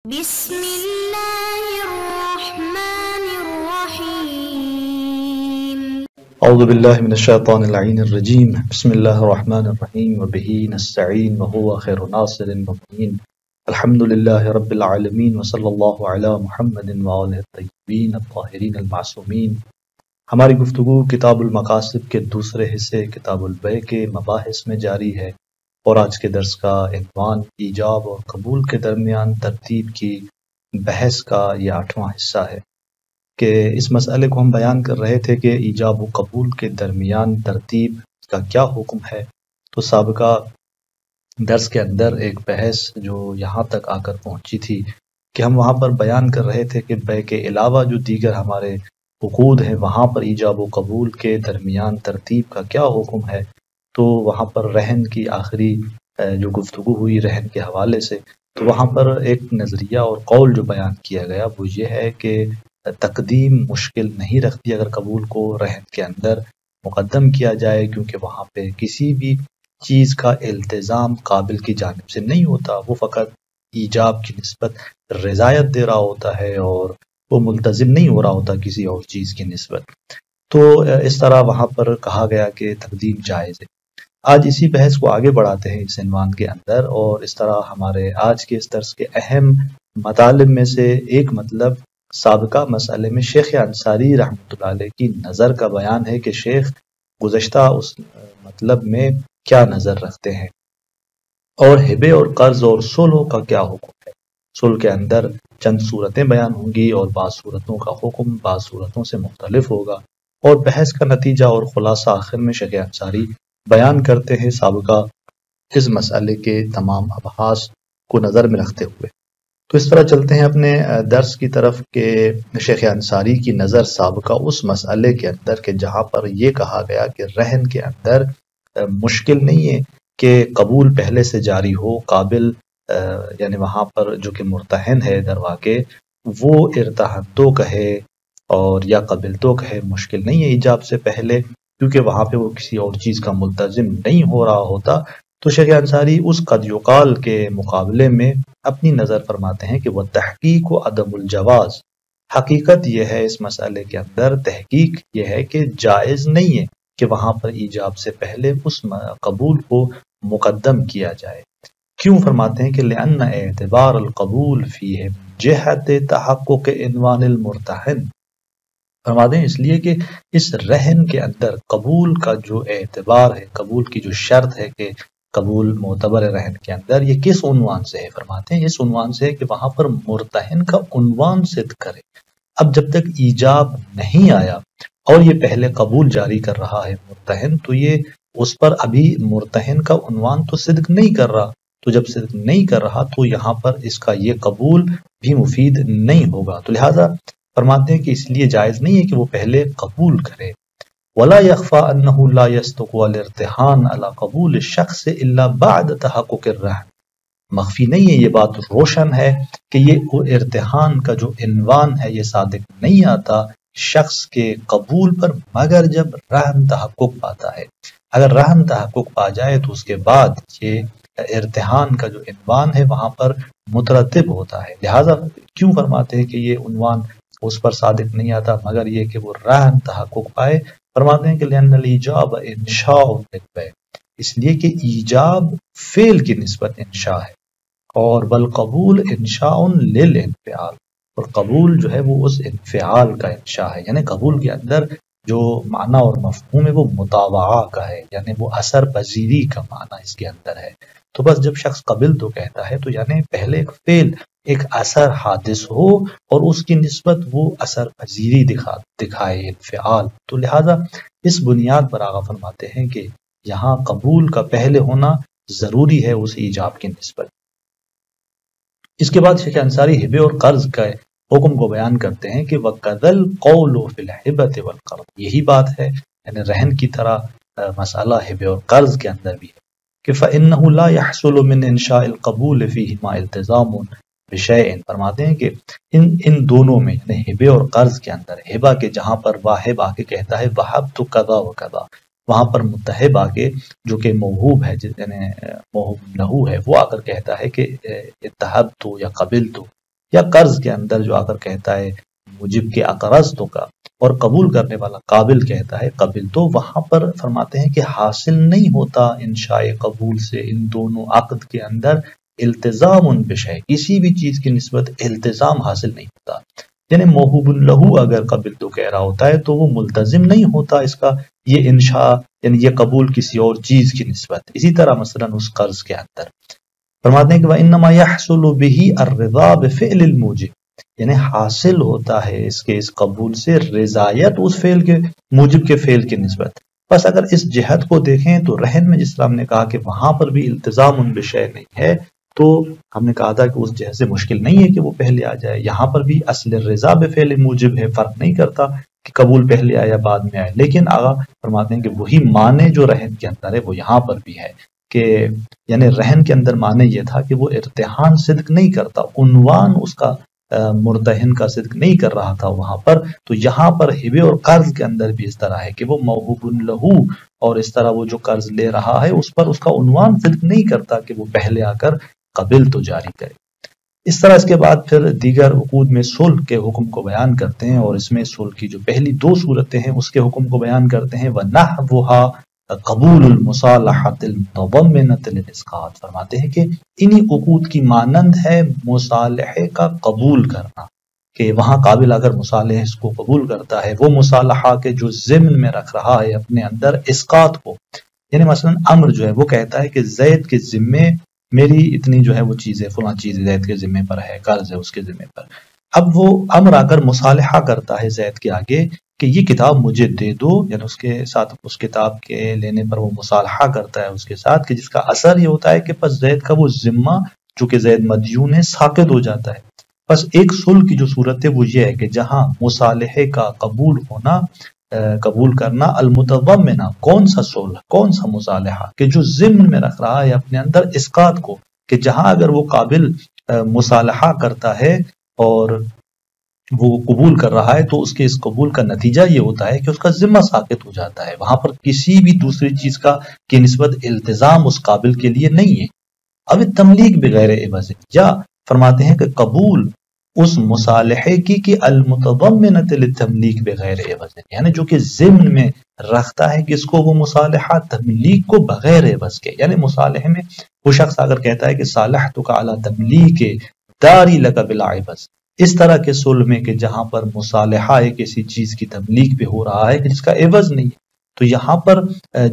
بسم اللہ الرحمن الرحیم اعوذ باللہ من الشیطان اللعین الرجیم بسم اللہ الرحمن الرحیم وبہ نستعین وهو خیر ناصر ومعین الحمد للہ رب العالمین وصلی اللہ علی محمد وآلہ الطیبین الطاہرین المعصومین۔ ہماری گفتگو کتاب المقاصد کے دوسرے حصے کتاب البیع کے مباحث میں جاری ہے، اور آج کے درس کا عنوان ایجاب اور قبول کے درمیان ترتیب کی بحث کا یہ 8واں حصہ ہے کہ اس مسئلے کو ہم بیان کر رہے تھے کہ ایجاب و قبول کے درمیان ترتیب کا کیا حکم ہے۔ تو سابقہ درس کے اندر ایک بحث جو یہاں تک آ کر پہنچی تھی کہ ہم وہاں پر بیان کر رہے تھے کہ بیع کے علاوہ جو دیگر ہمارے عقود ہیں وہاں پر ایجاب و قبول کے درمیان ترتیب کا کیا حکم ہے۔ تو وہاں پر رہن کی آخری جو گفتگو ہوئی رہن کے حوالے سے، تو وہاں پر ایک نظریہ اور قول جو بیان کیا گیا وہ یہ ہے کہ تقدیم مشکل نہیں رکھتی اگر قبول کو رہن کے اندر مقدم کیا جائے، کیونکہ وہاں پہ کسی بھی چیز کا التزام قابل کی جانب سے نہیں ہوتا، وہ فقط ایجاب کی نسبت رضایت دے رہا ہوتا ہے اور وہ ملتزم نہیں ہو رہا ہوتا کسی اور چیز کی نسبت۔ تو اس طرح وہاں پر کہا گیا کہ تقدیم جائز ہے۔ آج اسی بحث کو آگے بڑھاتے ہیں اس عنوان کے اندر، اور اس طرح ہمارے آج کے اس درس کے اہم مطالب میں سے ایک مطلب سابقہ مسئلے میں شیخ انصاری رحمۃ اللہ علیہ کی نظر کا بیان ہے کہ شیخ گزشتہ اس مطلب میں کیا نظر رکھتے ہیں، اور ہبے اور قرض اور صلح کا کیا حکم ہے۔ صلح کے اندر چند صورتیں بیان ہوں گی اور بعض صورتوں کا حکم بعض صورتوں سے مختلف ہوگا، اور بحث کا نتیجہ اور خلاصہ آخر میں شیخ انصاری بیان کرتے ہیں سابقہ اس مسئلے کے تمام ابحاث کو نظر میں رکھتے ہوئے۔ تو اس طرح چلتے ہیں اپنے درس کی طرف کہ شیخ انصاری کی نظر سابقہ اس مسئلے کے اندر کہ جہاں پر یہ کہا گیا کہ رہن کے اندر مشکل نہیں ہے کہ قبول پہلے سے جاری ہو، قابل یعنی وہاں پر جو کہ مرتہن ہے در واقع وہ ارتہن تو کہے اور یا قبل تو کہے، مشکل نہیں ہے ایجاب سے پہلے، کیونکہ وہاں پہ وہ کسی اور چیز کا ملتزم نہیں ہو رہا ہوتا۔ تو شیخ انصاری اس قد یقال کے مقابلے میں اپنی نظر فرماتے ہیں کہ وہ تحقیق و عدم الجواز، حقیقت یہ ہے اس مسئلے کے اندر، تحقیق یہ ہے کہ جائز نہیں ہے کہ وہاں پر ایجاب سے پہلے اس قبول کو مقدم کیا جائے۔ کیوں فرماتے ہیں کہ لأن اعتبار القبول فیہ جہت تحقق عنوان المرتہن، فرماتے ہیں اس لیے کہ اس رہن کے اندر قبول کا جو اعتبار ہے، قبول کی جو شرط ہے کہ قبول معتبر رہن کے اندر، یہ کس عنوان سے ہے؟ فرماتے ہیں اس عنوان سے ہے کہ وہاں پر مرتہن کا عنوان صدق کرے۔ اب جب تک ایجاب نہیں آیا اور یہ پہلے قبول جاری کر رہا ہے مرتہن، تو یہ اس پر ابھی مرتہن کا عنوان تو صدق نہیں کر رہا، تو جب صدق نہیں کر رہا تو یہاں پر اس کا یہ قبول بھی مفید نہیں ہوگا۔ تو لہٰذا فرماتے ہیں کہ اس لیے جائز نہیں ہے کہ وہ پہلے قبول کرے۔ ولا يخفى انه لا يصدق الارتهان على قبول الشخص الا بعد تحقق الرهن، مخفی نہیں ہے، یہ بات روشن ہے کہ یہ ارتہان کا جو عنوان ہے یہ صادق نہیں آتا شخص کے قبول پر مگر جب رہن تحقق پاتا ہے۔ اگر رہن تحقق پا جائے تو اس کے بعد یہ ارتہان کا جو عنوان ہے وہاں پر مترتب ہوتا ہے۔ لہٰذا کیوں فرماتے ہیں کہ یہ عنوان اس پر صادق نہیں آتا مگر یہ کہ وہ رہن تحقق پائے؟ فرماتے ہیں کہ لأن الایجاب انشاء للبیع، اس لیے کہ ایجاب فعل کی نسبت انشاء ہے، اور بالقبول انشاء للانفعال، اور قبول جو ہے وہ اس انفعال کا انشاء ہے، یعنی قبول کے اندر جو معنی اور مفہوم ہے وہ مطاوعہ کا ہے، یعنی وہ اثر پذیری کا معنی اس کے اندر ہے۔ تو بس جب شخص قبل تو کہتا ہے تو یعنی پہلے ایک فعل، ایک اثر حادث ہو اور اس کی نسبت وہ اثر پذیری دکھائے، انفعال۔ تو لہٰذا اس بنیاد پر آغا فرماتے ہیں کہ یہاں قبول کا پہلے ہونا ضروری ہے اس ایجاب کی نسبت۔ اس کے بعد شیخ انصاری ہبے اور قرض کے حکم کو بیان کرتے ہیں کہ وَقَذَا الْقَوْلُ فِي الْحِبَةِ وَالْقَرْضِ، یہی بات ہے یعنی رہن کی طرح مسئلہ ہبے اور قرض کے اندر بھی ہے کہ فَإِنَّهُ لَا يَحْصُلُ مِنْ إِنشَاءِ الْقَبُولِ فِيهِمَا الْتِزَامٌ بِشَيْءٍ، فرماتے ہیں کہ ان دونوں میں یعنی ہبے اور قرض کے اندر، ہبہ کے جہاں پر واہب آ کے کہتا ہے وَهَبْتُ كَذَا وَكَذَا، وہاں پر متحب آ کے جو کہ موہوب ہے یعنی موہوب لہو ہے وہ آ کر کہتا ہے کہ اتحب تو یا قبل تو، یا قرض کے اندر جو اگر کہتا ہے موجب کے اقرضت کا اور قبول کرنے والا قابل کہتا ہے قبل، تو وہاں پر فرماتے ہیں کہ حاصل نہیں ہوتا انشاء قبول سے ان دونوں عقد کے اندر التزام بشیء، کسی بھی چیز کی نسبت التزام حاصل نہیں ہوتا. یعنی موہوب لہو اگر قبل تو کہہ رہا ہوتا ہے تو وہ ملتزم نہیں ہوتا اس کا یہ انشاء، یعنی یہ قبول کسی اور چیز کی نسبت. اسی طرح مثلا اس قرض کے اندر فرماتے ہیں کہ وَإِنَّمَا يَحْصُلُ بِهِ الرِّضَا بِفِعْلِ الْمُوجِبِ، یعنی حاصل ہوتا ہے اس قبول سے رضایت اس فعل کے موجب کے فعل کی نسبت. بس اگر اس جہت کو دیکھیں تو رہن میں جس طرح ہم نے کہا کہ وہاں پر بھی التزام بشیء نہیں ہے، تو ہم نے کہا تھا کہ اس جہت سے مشکل نہیں ہے کہ وہ پہلے آ جائے. یہاں پر بھی اصل رضا بفعل موجب ہے، فرق نہیں کرتا کہ قبول پہلے آیا بعد میں آئے. لیکن آغا فرماتے ہیں کہ وہی معنی جو رہن کے اندر ہے وہ یہاں پر بھی ہے، کہ یعنی رہن کے اندر معنی یہ تھا کہ وہ ارتحان صدق نہیں کرتا، عنوان اس کا مرتہن کا صدق نہیں کر رہا تھا وہاں پر. تو یہاں پر ہبے اور قرض کے اندر بھی اس طرح ہے کہ وہ موہوب لہو، اور اس طرح وہ جو قرض لے رہا ہے اس پر اس کا عنوان صدق نہیں کرتا کہ وہ پہلے آ کر قبل تو جاری کرے. اس طرح اس کے بعد پھر دیگر عقود میں صلح کے حکم کو بیان کرتے ہیں، اور اس میں صلح کی جو پہلی دو صورتیں ہیں اس کے حکم کو بیان کرتے ہیں. وَنَحْوُهَا قبول المصالحۃ المتضمنۃ للاسقاط، فرماتے ہیں کہ انہی عقود کی مانند ہے مصالحے کا قبول کرنا، کہ وہاں قابل اگر مصالحے اس کو قبول کرتا ہے، وہ مصالحہ کے جو ضمن میں رکھ رہا ہے اپنے اندر اسقاط کو. یعنی مثلا امر جو ہے وہ کہتا ہے کہ زید کے ذمے میری اتنی جو ہے وہ چیز ہے، فلاں چیز زید کے ذمے پر ہے، قرض ہے اس کے ذمے پر. اب وہ امر آ کر مصالحہ کرتا ہے زید کے آگے کہ یہ کتاب مجھے دے دو، یعنی اس کے ساتھ اس کتاب کے لینے پر وہ مصالحہ کرتا ہے اس کے ساتھ، کہ جس کا اثر یہ ہوتا ہے کہ پس زید کا وہ ذمہ جو کہ زید مدیون ہے ساقط ہو جاتا ہے. بس ایک صلح کی جو صورت ہے وہ یہ ہے کہ جہاں مصالحے کا قبول کرنا المتضمنہ، کون سا صلح، کون سا مصالحہ کہ جو ضمن میں رکھ رہا ہے اپنے اندر اسقاط کو، کہ جہاں اگر وہ قابل مصالحہ کرتا ہے اور وہ قبول کر رہا ہے تو اس کے اس قبول کا نتیجہ یہ ہوتا ہے کہ اس کا ذمہ ساقط ہو جاتا ہے، وہاں پر کسی بھی دوسری چیز کی نسبت التزام اس قابل کے لیے نہیں ہے. اب تملیک بغیر عوض، یا فرماتے ہیں کہ قبول اس مصالحے کی المتضمنۃ للتملیک بغیر عوض، یعنی جو کہ ضمن میں رکھتا ہے کہ اس کو وہ مصالحہ تملیک کو بغیر عوض کے. یعنی مصالحے میں وہ شخص اگر کہتا ہے کہ صالحتک علی تملیک داری لک بلا عوض، اس طرح کے صلح میں کہ جہاں پر مصالحہ ہے کسی چیز کی تملیک پہ ہو رہا ہے کہ جس کا عوض نہیں ہے، تو یہاں پر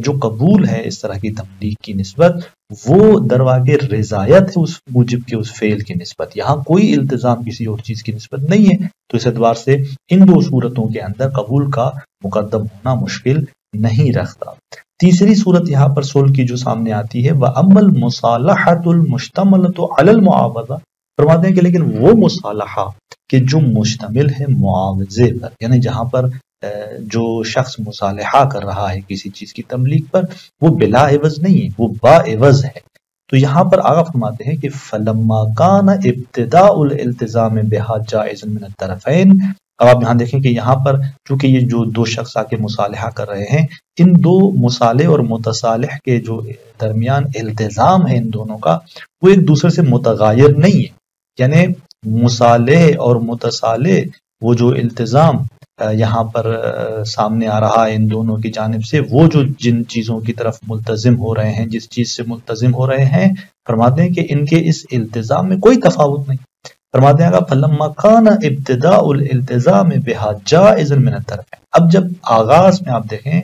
جو قبول ہے اس طرح کی تملیک کی نسبت وہ درواقع رضایت ہے اس موجب کے اس فعل کی نسبت، یہاں کوئی التزام کسی اور چیز کی نسبت نہیں ہے. تو اس اعتبار سے ان دو صورتوں کے اندر قبول کا مقدم ہونا مشکل نہیں رکھتا. تیسری صورت یہاں پر صلح کی جو سامنے آتی ہے وَأَمَّا الْمُصَالَحَةُ الْمُشْتَمَلَةُ عَلَى الْمُعَاوَضَةِ، فرماتے ہیں کہ لیکن وہ مصالحہ کہ جو مشتمل ہے معاوضے پر، یعنی جہاں پر جو شخص مصالحہ کر رہا ہے کسی چیز کی تملیک پر وہ بلا عوض نہیں ہے، وہ با عوض ہے. تو یہاں پر آغا فرماتے ہیں کہ فَلَمَّا كَانَ ابْتِدَاءُ الْالْتِزَامِ بِهَا جَائِزًا مِنَ الطَّرَفَيْنِ. اب آپ یہاں دیکھیں کہ یہاں پر چونکہ یہ جو دو شخص آ کے مصالحہ کر رہے ہیں، ان دو مصالح اور متصالح کے جو درمیان التزام ہے ان دونوں کا وہ ایک دوسرے سے متغایر نہیں ہے. یعنی مصالح اور متصالح وہ جو التزام یہاں پر سامنے آ رہا ہے ان دونوں کی جانب سے، وہ جو جن چیزوں کی طرف ملتزم ہو رہے ہیں، جس چیز سے ملتزم ہو رہے ہیں، فرماتے ہیں کہ ان کے اس التزام میں کوئی تفاوت نہیں. فرماتے ہیں فَلَمَّا كَانَ ابْتِدَاءُ الْالْتِزَامِ بِهَا جَائِزًا مِنَ الطَّرَفَيْنِ. اب جب آغاز میں آپ دیکھیں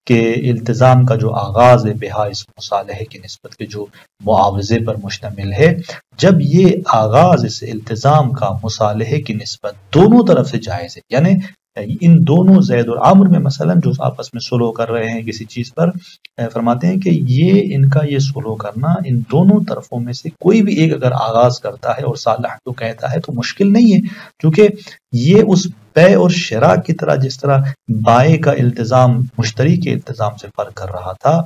کہ التزام کا جو آغاز ہے بہا اس مصالحے کی نسبت کے جو معاوضے پر مشتمل ہے، جب یہ آغاز اس التزام کا مصالحے کی نسبت دونوں طرف سے جائز ہے، یعنی ان دونوں زید اور عامر میں مثلا جو آپس میں صلح کر رہے ہیں کسی چیز پر، فرماتے ہیں کہ یہ ان کا یہ صلح کرنا ان دونوں طرفوں میں سے کوئی بھی ایک اگر آغاز کرتا ہے اور صالح تو کہتا ہے تو مشکل نہیں ہے، کیونکہ یہ اس بے اور شراء کی طرح جس طرح بائے کا التزام مشتری کے التزام سے فرق کر رہا تھا،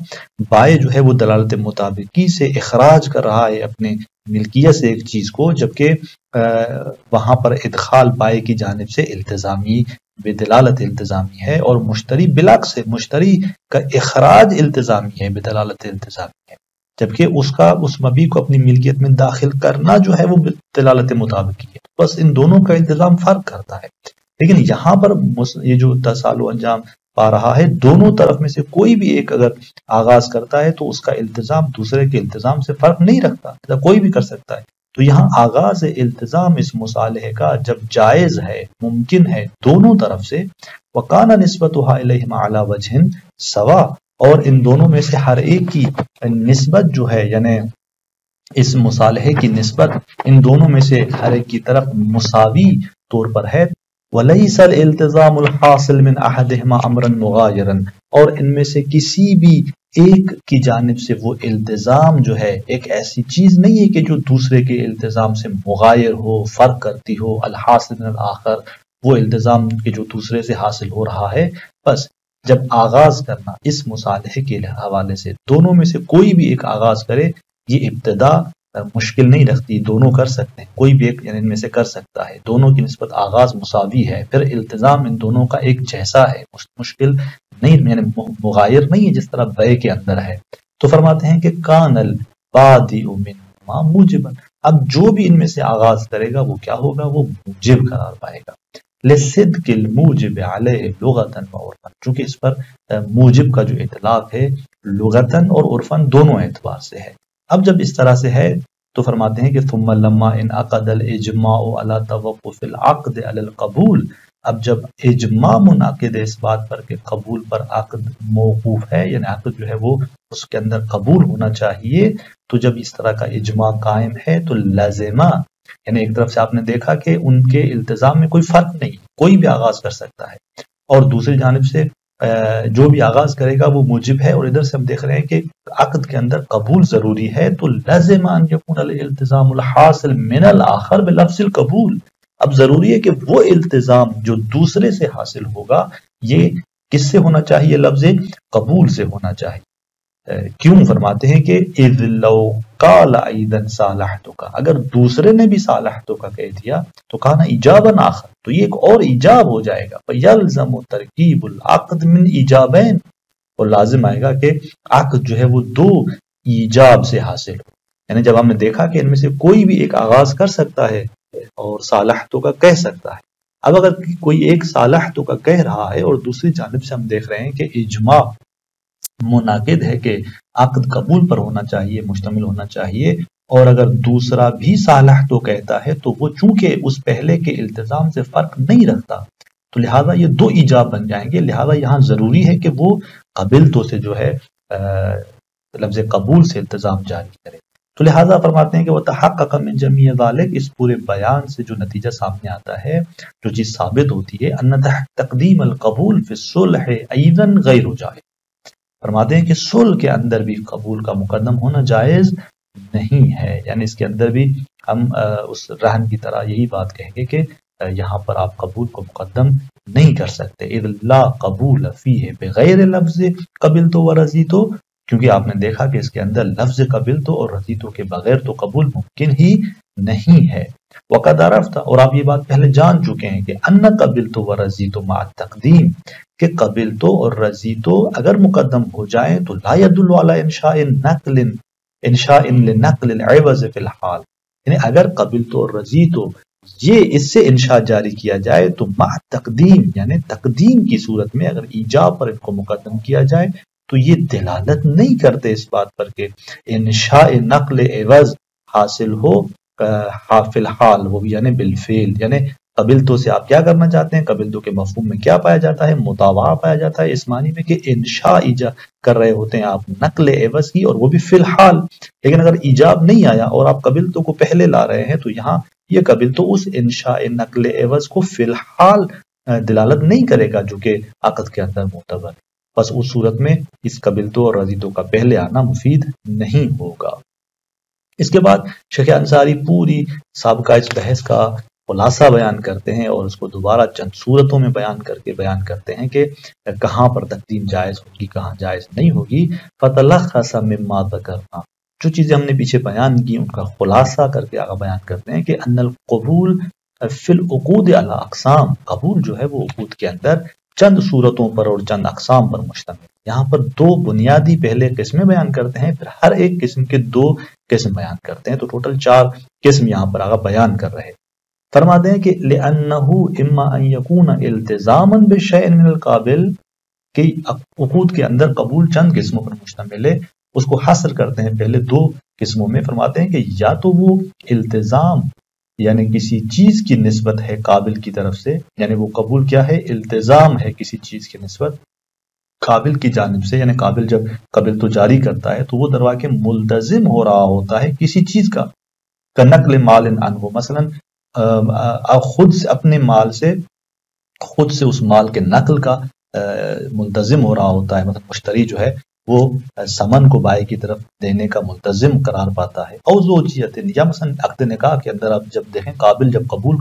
بائے جو ہے وہ دلالت مطابقی سے اخراج کر رہا ہے اپنے ملکیت سے ایک چیز کو، جبکہ وہاں پر ادخال بائے کی جانب سے التزامی بدلالت التزامی ہے، اور مشتری بالعکس ہے، مشتری کا اخراج التزامی ہے بدلالت التزامی ہے، جبکہ اس کا اس مبیع کو اپنی ملکیت میں داخل کرنا جو ہے وہ دلالت مطابقی ہے. بس ان دونوں کا التزام فرق کرتا ہے. لیکن یہاں پر یہ جو اتصال و انجام پا رہا ہے، دونوں طرف میں سے کوئی بھی ایک اگر آغاز کرتا ہے تو اس کا التزام دوسرے کے التزام سے فرق نہیں رکھتا، کوئی بھی کر سکتا ہے. تو یہاں آغاز التزام اس مصالحے کا جب جائز ہے، ممکن ہے دونوں طرف سے، وَقَانَ نِسْبَتُهَا إِلَيْهِمْ عَلَى وَجْهٍ سَوَاءٍ، اور ان دونوں میں سے ہر ایک کی نسبت جو ہے، یعنی اس مصالحے کی نسبت ان دونوں میں سے ہر ایک کی طرف مساوی طور پر ہے. وَلَيْسَ الْإِلْتِزَامُ الْحَاصِلُ مِنْ أَحَدِهِمَا أَمْرًا مُغَايِرًا، اور ان میں سے کسی بھی ایک کی جانب سے وہ التزام جو ہے ایک ایسی چیز نہیں ہے کہ جو دوسرے کے التزام سے مغایر ہو، فرق کرتی ہو. الحاصل من الآخر، وہ التزام کہ جو دوسرے سے حاصل ہو رہا ہے. بس جب آغاز کرنا اس مصالحے کے حوالے سے دونوں میں سے کوئی بھی ایک آغاز کرے، یہ ابتدا مشکل نہیں رکھتی، دونوں کر سکتے ہیں، کوئی بھی ایک یعنی ان میں سے کر سکتا ہے. دونوں کی نسبت آغاز مساوی ہے، پھر التزام ان دونوں کا ایک جیسا ہے، مشکل نہیں، یعنی مغایر نہیں ہے جس طرح بے کے اندر ہے. تو فرماتے ہیں کہ کان البادئ منہما موجبا، اب جو بھی ان میں سے آغاز کرے گا وہ کیا ہوگا؟ وہ موجب قرار پائے گا. لصدق الموجب علیہ لغتاً و عرفاً، چونکہ اس پر موجب کا جو اطلاق ہے لغتاً اور عرفاً دونوں اعتبار سے ہے. اب جب اس طرح سے ہے تو فرماتے ہیں کہ ثم لما انعقد الاجماع علی توقف العقد علی القبول، اب جب اجماع منعقد ہے اس بات پر کہ قبول پر عقد موقوف ہے، یعنی عقد جو ہے وہ اس کے اندر قبول ہونا چاہیے، تو جب اس طرح کا اجماع قائم ہے تو لازمہ، یعنی ایک طرف سے آپ نے دیکھا کہ ان کے التزام میں کوئی فرق نہیں، کوئی بھی آغاز کر سکتا ہے، اور دوسری جانب سے جو بھی آغاز کرے گا وہ موجب ہے، اور ادھر سے ہم دیکھ رہے ہیں کہ عقد کے اندر قبول ضروری ہے. تو لازم ان یکون الالتزام الحاصل من الاخر بلفظ القبول، اب ضروری ہے کہ وہ التزام جو دوسرے سے حاصل ہوگا یہ کس سے ہونا چاہیے؟ لفظ قبول سے ہونا چاہیے. کیوں؟ فرماتے ہیں کہ اذ لو قال ایضا صالحتک، اگر دوسرے نے بھی صالحتک کہہ دیا تو کان ایجابا آخر، تو یہ ایک اور ایجاب ہو جائے گا. فیلزم ترکیب العقد من ایجابین، اور لازم آئے گا کہ عقد جو ہے وہ دو ایجاب سے حاصل ہو. یعنی جب ہم نے دیکھا کہ ان میں سے کوئی بھی ایک آغاز کر سکتا ہے اور صالحتک کہہ سکتا ہے، اب اگر کوئی ایک صالحتک کہہ رہا ہے اور دوسری جانب سے ہم دیکھ رہے ہیں کہ اجماع منعقد ہے کہ عقد قبول پر ہونا چاہیے، مشتمل ہونا چاہیے، اور اگر دوسرا بھی صالحتو کہتا ہے تو وہ چونکہ اس پہلے کے التزام سے فرق نہیں رکھتا تو لہذا یہ دو ایجاب بن جائیں گے. لہذا یہاں ضروری ہے کہ وہ قبلتو سے جو ہے لفظ قبول سے التزام جاری کرے. تو لہذا فرماتے ہیں کہ وتحقق من جمیع ذلک، اس پورے بیان سے جو نتیجہ سامنے آتا ہے، جو چیز ثابت ہوتی ہے، ان تقدیم القبول فی الصلح ایضا غیر جائز. فرماتے ہیں کہ صلح کے اندر بھی قبول کا مقدم ہونا جائز نہیں ہے، یعنی اس کے اندر بھی ہم اس رہن کی طرح یہی بات کہیں گے کہ یہاں پر آپ قبول کو مقدم نہیں کر سکتے. اذ لا قبول فیہ بغیر لفظ قبلتو و رضیتو، کیونکہ آپ نے دیکھا کہ اس کے اندر لفظ قبلتو اور رضیتو کے بغیر تو قبول ممکن ہی نہیں ہے. وقد عرفت، اور آپ یہ بات پہلے جان چکے ہیں کہ ان قبلتو و رضیتو مع التقدیم، کہ قبلتو اور رضیتو اگر مقدم ہو جائیں تو لا يدل علی انشاء لنقل العوض فی الحال، یعنی اگر قبلتو اور رضیتو یہ اس سے انشاء جاری کیا جائے تو مع تقدیم، یعنی تقدیم کی صورت میں اگر ایجاب پر ان کو مقدم کیا جائے تو یہ دلالت نہیں کرتے اس بات پر کہ انشاء نقل عوض حاصل ہو فی الحال، وہ بھی یعنی بالفعل. یعنی قبلتو سے آپ کیا کرنا چاہتے ہیں؟ قبلتو کے مفہوم میں کیا پایا جاتا ہے؟ مطابعہ پایا جاتا ہے، اس معنی میں کہ انشاء ایجاب کر رہے ہوتے ہیں آپ نقل عوض کی، اور وہ بھی فی الحال. لیکن اگر ایجاب نہیں آیا اور آپ قبلتو کو پہلے لا رہے ہیں تو یہاں یہ قبلتو اس انشاء نقل عوض کو فی الحال دلالت نہیں کرے گا جو کہ عقد کے اندر معتبر ہے. بس اس صورت میں اس قبلتو اور رضیتو کا پہلے آنا مفید نہیں ہوگا. اس کے بعد شیخ انصاری پوری سابقہ اس بحث کا خلاصہ بیان کرتے ہیں اور اس کو دوبارہ چند صورتوں میں بیان کرتے ہیں کہ کہاں پر تقدیم جائز ہوگی، کہاں جائز نہیں ہوگی. فَتَلَخَّصَ مِمَّا ذَكَرْنَا، جو چیزیں ہم نے پیچھے بیان کی ان کا خلاصہ کر کے آگے بیان کرتے ہیں کہ ان القبول فی العقود علی اقسام، قبول جو ہے وہ عقود کے اندر چند صورتوں پر اور چند اقسام پر مشتمل. یہاں پر دو بنیادی پہلے قسمیں بیان کرتے ہیں، پھر ہر ایک قسم کے دو قسم بیان کرتے ہیں، تو ٹوٹل 4 قسم یہاں پر آگے بیان کر رہے. فرماتے ہیں کہ لِأَنَّهُ إِمَّا أَن يَكُونَ الْتِزَامًا بِشَيْءٍ مِنَ الْقَابِلِ کہ عقود کے اندر قبول چند قسموں پر مشتمل ہے، اس کو حصر کرتے ہیں پہلے دو قسموں میں، فرماتے ہیں کہ یا تو وہ التزام یعنی کسی چیز کی نسبت ہے قابل کی طرف سے، یعنی وہ قبول کیا ہے، التزام ہے کسی چیز کی نسبت قابل کی جانب سے، یعنی قابل جب قبل تو جاری کرتا ہے تو وہ دروا کے ملتزم ہو رہا ہوتا ہے کسی چیز کا نقل مال عنہ، مثلا خود سے اپنے مال سے خود سے اس مال کے نقل کا ملتزم ہو رہا ہوتا ہے، مطلب مشتری جو ہے وہ سمن کو بائع کی طرف دینے کا ملتزم قرار پاتا ہے، او زوجیت، یا مثلا عقد نکاح کے اندر آپ جب دیکھیں قابل جب قبول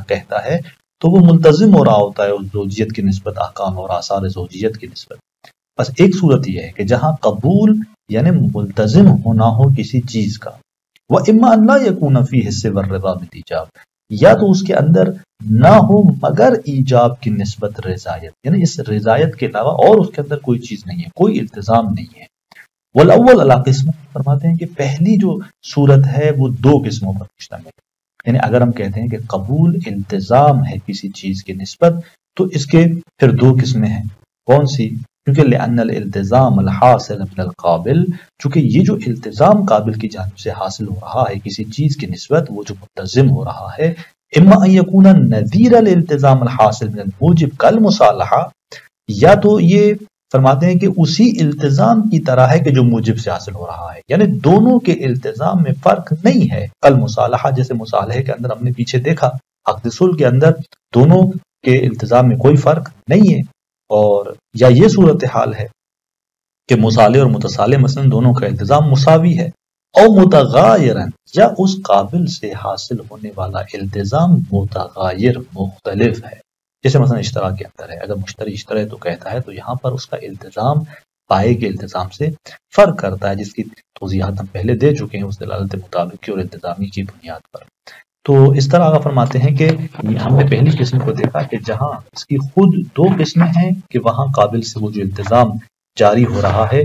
کہتا ہے تو وہ ملتزم ہو رہا ہوتا ہے اس زوجیت کی نسبت، احکام اور آثار زوجیت کی نسبت۔ بس ایک صورت یہ ہے کہ جہاں قبول یعنی ملتزم ہونا ہو کسی چیز کا، وَإِمَّا أَن لَا يَكُونَ فِيهِ سِوَى الرِّضَا بِالْإِيجَابِ، یا تو اس کے اندر نہ ہو مگر ایجاب کی نسبت رضایت، یعنی اس رضایت کے علاوہ اور اس کے اندر کوئی چیز نہیں ہے، کوئی التزام نہیں ہے۔ والاول علی قسم، فرماتے ہیں کہ پہلی جو صورت ہے وہ دو قسموں پر مشتمل ہے، یعنی اگر ہم کہتے ہیں کہ قبول التزام ہے کسی چیز کی نسبت تو اس کے پھر دو قسمیں ہیں، کون سی؟ کیونکہ لأن الالتزام الحاصل من القابل، چونکہ یہ جو التزام قابل کی جانب سے حاصل ہو رہا ہے کسی چیز کی نسبت، وہ جو ملتزم ہو رہا ہے، اما ان یکون نظیر الالتزام الحاصل من الموجب کالمصالحہ، یا تو یہ فرماتے ہیں کہ اسی التزام کی طرح ہے کہ جو موجب سے حاصل ہو رہا ہے، یعنی دونوں کے التزام میں فرق نہیں ہے، کالمصالحہ جیسے مصالحے کے اندر ہم نے پیچھے دیکھا عقد صلح کے اندر دونوں کے التزام میں کوئی فرق نہیں ہے، اور یا یہ صورتحال ہے کہ مصالح اور متصالح مثلا دونوں کا التزام مساوی ہے، او متغایرن، یا اس قابل سے حاصل ہونے والا التزام متغیر مختلف ہے، جیسے مثلا اشتراک کے اندر ہے، اگر مشتری اشترے تو کہتا ہے تو یہاں پر اس کا التزام بائع کے التزام سے فرق کرتا ہے، جس کی توضیحات ہم پہلے دے چکے ہیں اس دلالت مطابقی اور التزامی کی بنیاد پر۔ تو اس طرح آگا فرماتے ہیں کہ ہم نے پہلی قسم کو دیکھا کہ جہاں اس کی خود دو قسمیں ہیں کہ وہاں قابل سے وہ جو التزام جاری ہو رہا ہے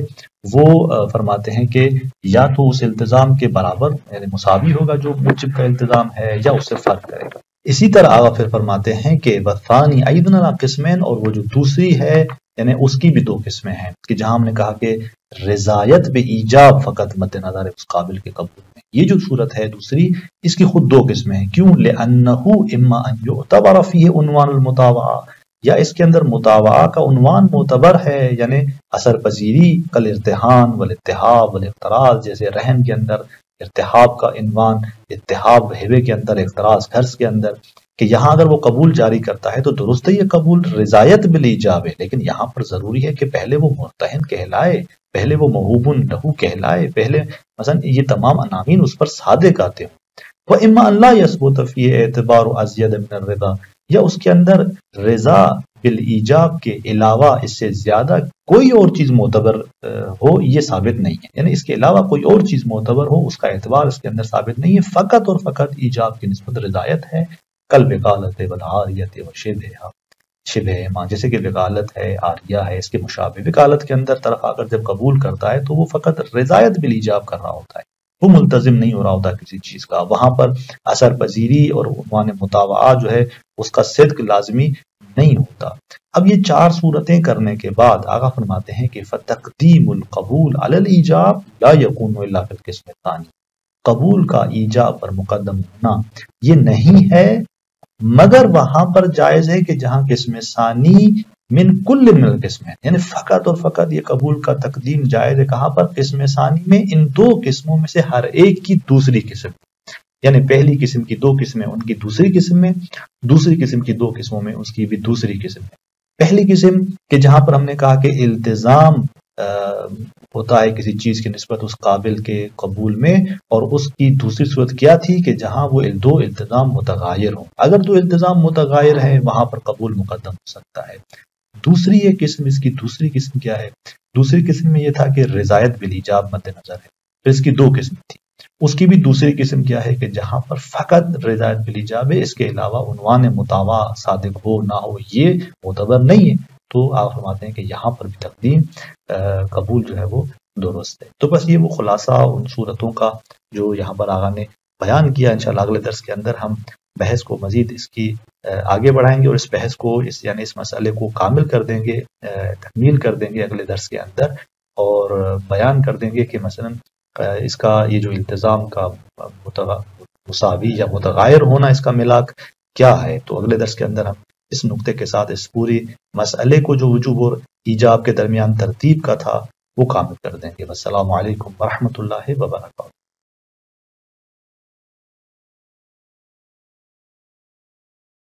وہ فرماتے ہیں کہ یا تو اس التزام کے برابر یعنی مساوی ہوگا جو موجب کا التزام ہے، یا اس سے فرق کرے گا۔ اسی طرح آگا پھر فرماتے ہیں کہ وَالثَّانِي أَيْضًا قسمین، اور وہ جو دوسری ہے یعنی اس کی بھی دو قسمیں ہیں کہ جہاں ہم نے کہا کہ رضایت بے ایجاب فقط مد نظر اس قابل کے قبول میں، یہ جو صورت ہے دوسری اس کی خود دو قسمیں ہیں، کیوں؟ لِأَنَّهُ إِمَّا أَن يُعْتَبَرَ فِيهِ عنوان المطاوعہ، یا اس کے اندر مطاوعہ کا عنوان معتبر ہے، یعنی اثر پذیری، کل ارتحان والاتحاب والاقتراض، جیسے رہن کے اندر ارتحاب کا عنوان، اتحاب ہیوے کے اندر، اقتراض قرض کے اندر، کہ یہاں اگر وہ قبول جاری کرتا ہے تو درست ہے یہ قبول رضایت بالایجاب ہے، لیکن یہاں پر ضروری ہے کہ پہلے وہ مرتہن کہلائے، پہلے وہ موہوب لہو کہلائے، پہلے مثلا یہ تمام عناوین اس پر صادق آتے ہوں۔ وَإِمَّا أَن لَا يَثْبُتَ فِيهِ اعْتِبَارُ أَزْيَدَ مِنَ الرِّضَا، یا اس کے اندر رضا بالایجاب کے علاوہ اس سے زیادہ کوئی اور چیز معتبر ہو، یہ ثابت نہیں ہے، یعنی اس کے علاوہ کوئی اور چیز معتبر ہو اس کا اعتبار اس کے اندر ثابت نہیں ہے، فقط اور فقط ایجاب کی نسبت رضایت ہے، کل وکالت والعاریت وشبہہا، شبہ ماں، جیسے کہ وکالت ہے، عاریہ ہے، اس کے مشابہ۔ وکالت کے اندر طرف اگر جب قبول کرتا ہے تو وہ فقط رضایت بالایجاب کر رہا ہوتا ہے، وہ ملتزم نہیں ہو رہا ہوتا کسی چیز کا، وہاں پر اثر پذیری اور عنوان مطاوعہ جو ہے اس کا صدق لازمی نہیں ہوتا۔ اب یہ چار صورتیں کرنے کے بعد آگا فرماتے ہیں کہ فتقدیم القبول علی الایجاب لا یکون الا فی القسم الثانی، قبول کا ایجاب پر مقدم ہونا یہ نہیں ہے مگر وہاں پر جائز ہے کہ جہاں قسم ثانی من کل من القسمین، یعنی فقط اور فقط یہ قبول کا تقدیم جائز ہے کہاں پر؟ قسم ثانی میں، ان دو قسموں میں سے ہر ایک کی دوسری قسم، یعنی پہلی قسم کی دو قسمیں ان کی دوسری قسم میں، دوسری قسم کی دو قسموں میں اس کی بھی دوسری قسم میں۔ پہلی قسم کہ جہاں پر ہم نے کہا کہ التزام ہوتا ہے کسی چیز کی نسبت اس قابل کے قبول میں، اور اس کی دوسری صورت کیا تھی کہ جہاں وہ دو التزام متغایر ہوں، اگر دو التزام متغایر ہیں وہاں پر قبول مقدم ہو سکتا ہے۔ دوسری یہ قسم، اس کی دوسری قسم کیا ہے؟ دوسری قسم میں یہ تھا کہ رضایت بالایجاب مد نظر ہے، پھر اس کی دو قسم تھی، اس کی بھی دوسری قسم کیا ہے کہ جہاں پر فقط رضایت بالایجاب ہے، اس کے علاوہ عنوان مطاوعہ صادق ہو نہ ہو یہ معتبر نہیں ہے، تو آپ فرماتے ہیں کہ یہاں پر بھی تقدیم قبول جو ہے وہ درست ہے۔ تو بس یہ وہ خلاصہ ان صورتوں کا جو یہاں پر آغا نے بیان کیا، انشاءاللہ اگلے درس کے اندر ہم بحث کو مزید اس کی آگے بڑھائیں گے، اور اس بحث کو یعنی اس مسئلے کو کامل کر دیں گے، تکمیل کر دیں گے اگلے درس کے اندر، اور بیان کر دیں گے کہ مثلا اس کا یہ جو التزام کا مساوی یا متغیر ہونا، اس کا ملاک کیا ہے. تو اگلے درس کے اندر ہم اس نقطے کے ساتھ اس پوری مسئلے کو جو وجوب اور ایجاب کے درمیان ترتیب کا تھا وہ کامل کر دیں گے. السلام علیکم ورحمۃ اللہ وبرکاتہ.